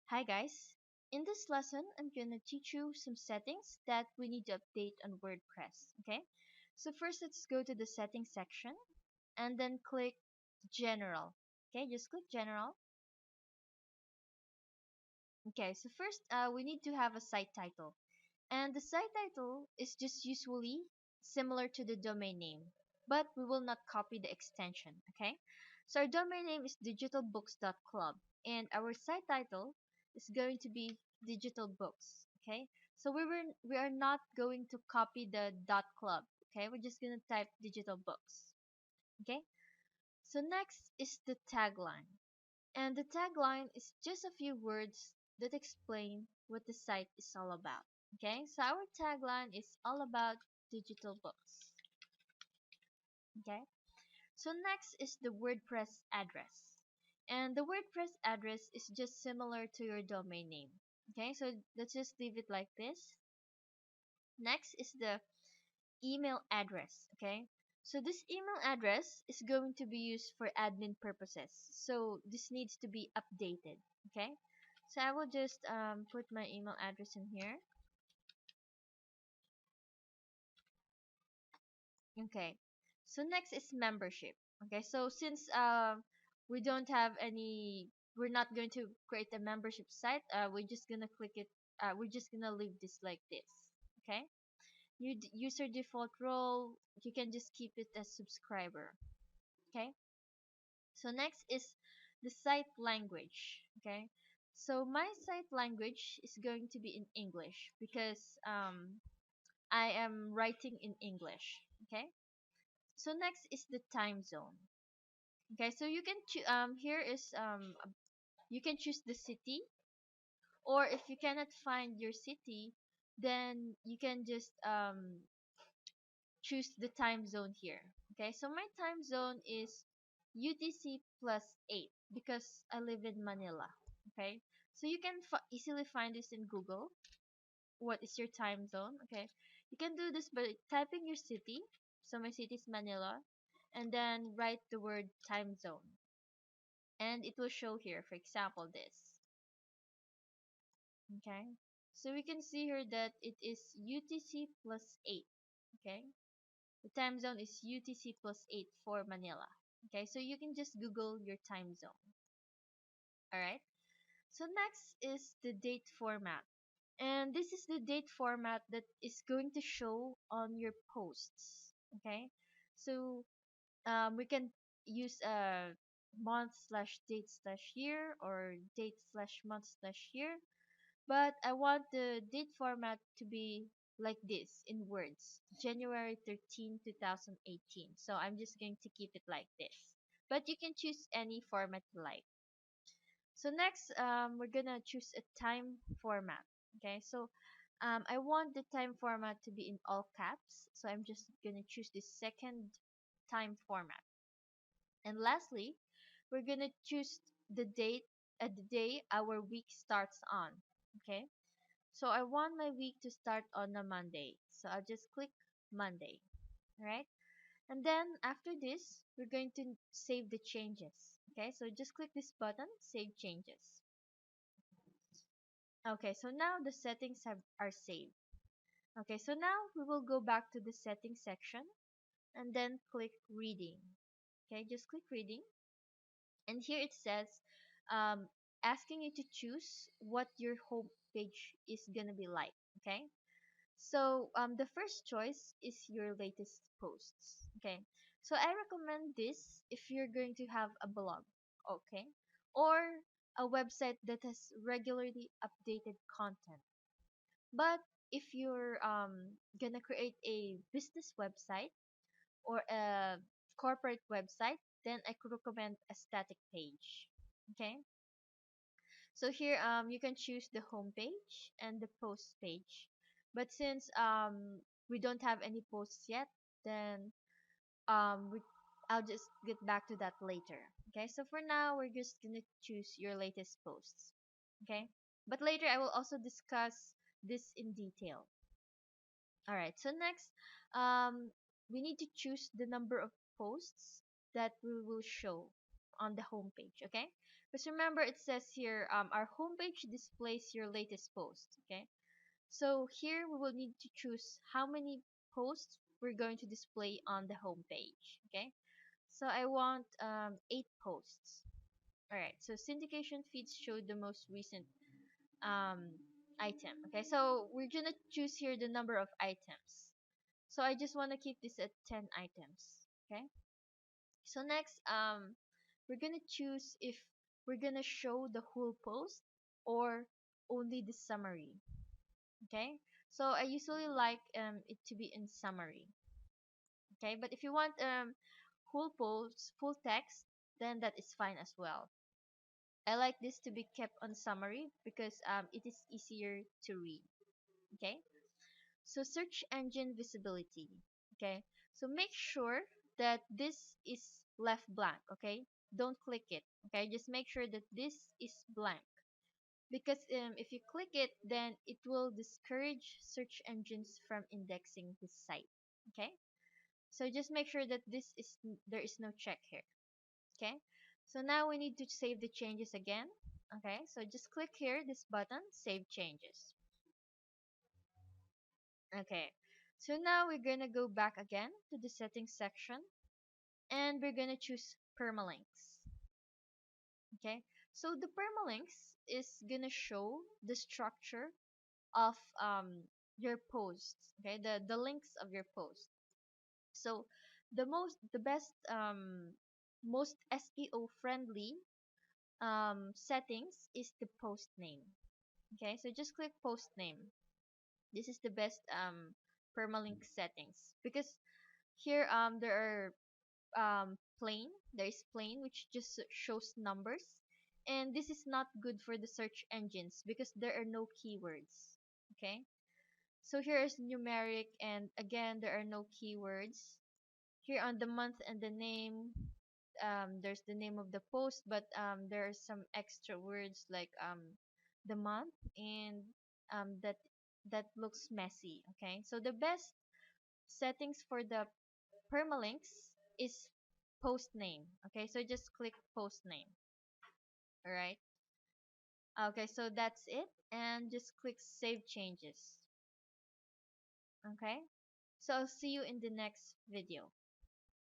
Hi guys. In this lesson, I'm gonna teach you some settings that we need to update on WordPress. Okay. So first, let's go to the settings section and then click General. Okay, just click General. Okay. So first, we need to have a site title, and the site title is just usually similar to the domain name, but we will not copy the extension. Okay. So our domain name is digitalbooks.club, and our site title is going to be digital books. Okay, so we are not going to copy the .club. Okay, we're just gonna type digital books. Okay, so next is the tagline, and the tagline is just a few words that explain what the site is all about. Okay, so our tagline is all about digital books. Okay, so next is the WordPress address. And the WordPress address is just similar to your domain name. Okay, so let's just leave it like this. Next is the email address. Okay, so this email address is going to be used for admin purposes. So this needs to be updated. Okay, so I will just put my email address in here. Okay. So next is membership. Okay. So since we don't have any, we're not going to create a membership site. We're just gonna click it. We're just gonna leave this like this. Okay. User default role. You can just keep it as subscriber. Okay. So next is the site language. Okay. So my site language is going to be in English because I am writing in English. Okay. So next is the time zone. Okay, so you can here is you can choose the city, or if you cannot find your city, then you can just choose the time zone here. Okay, so my time zone is UTC plus 8 because I live in Manila. Okay, so you can easily find this in Google. What is your time zone? Okay, you can do this by typing your city. So my city is Manila, and then write the word time zone, and it will show here, for example, this. Okay, so we can see here that it is UTC plus 8. Okay, the time zone is UTC plus 8 for Manila. Okay, so you can just Google your time zone. All right, so next is the date format, and this is the date format that is going to show on your posts. Okay, so we can use a month slash date slash year, or date slash month slash year, but I want the date format to be like this in words: January 13, 2018. So I'm just going to keep it like this, but you can choose any format you like. So next, we're gonna choose a time format. Okay, so I want the time format to be in all caps, so I'm just gonna choose the second time format. And lastly, we're gonna choose the date at the day our week starts on. Okay, so I want my week to start on a Monday, so I'll just click Monday. Right, and then after this, we're going to save the changes. Okay, so just click this button, save changes. Okay, so now the settings are saved. Okay, so now we will go back to the settings section and then click reading. Okay, just click reading, and here it says um, asking you to choose what your home page is gonna be like. Okay, so the first choice is your latest posts. Okay, so I recommend this if you're going to have a blog. Okay, or a website that has regularly updated content. But if you're gonna create a business website or a corporate website, then I could recommend a static page. Okay, so here you can choose the home page and the post page. But since we don't have any posts yet, then we I'll just get back to that later. Okay, so for now we're just gonna choose your latest posts. Okay, but later I will also discuss this in detail. All right, so next, um, we need to choose the number of posts that we will show. on the home page. Okay, because remember it says here our home page displays your latest post. Okay, so here we will need to choose how many posts we're going to display on the home page. Okay, so I want 8 posts. Alright, so syndication feeds show the most recent um, item. Okay, so we're gonna choose here the number of items. So I just want to keep this at 10 items. Okay, so next we're gonna choose if we're gonna show the whole post or only the summary. Okay, so I usually like it to be in summary. Okay, but if you want whole post, full text, then that is fine as well. I like this to be kept on summary because it is easier to read. Okay, so search engine visibility. Okay, so make sure that this is left blank. Okay, don't click it. Okay, just make sure that this is blank because if you click it, then it will discourage search engines from indexing this site. Okay, so just make sure that this is there is no check here. Okay, so now we need to save the changes again. Okay, so just click here this button, save changes. Okay, so now we're gonna go back again to the settings section and we're gonna choose permalinks. Okay, so the permalinks is gonna show the structure of your posts. Okay, the links of your post. So the best most SEO friendly settings is the post name. Okay, so just click post name. This is the best permalink settings because here there are there is plain which just shows numbers, and this is not good for the search engines because there are no keywords. Okay, so here is numeric, and again there are no keywords. Here on the month and the name, there's the name of the post, but there are some extra words like the month, and that looks messy. Okay, so the best settings for the permalinks is post name. Okay, so just click post name. All right, okay, so that's it, and just click save changes. Okay, so I'll see you in the next video.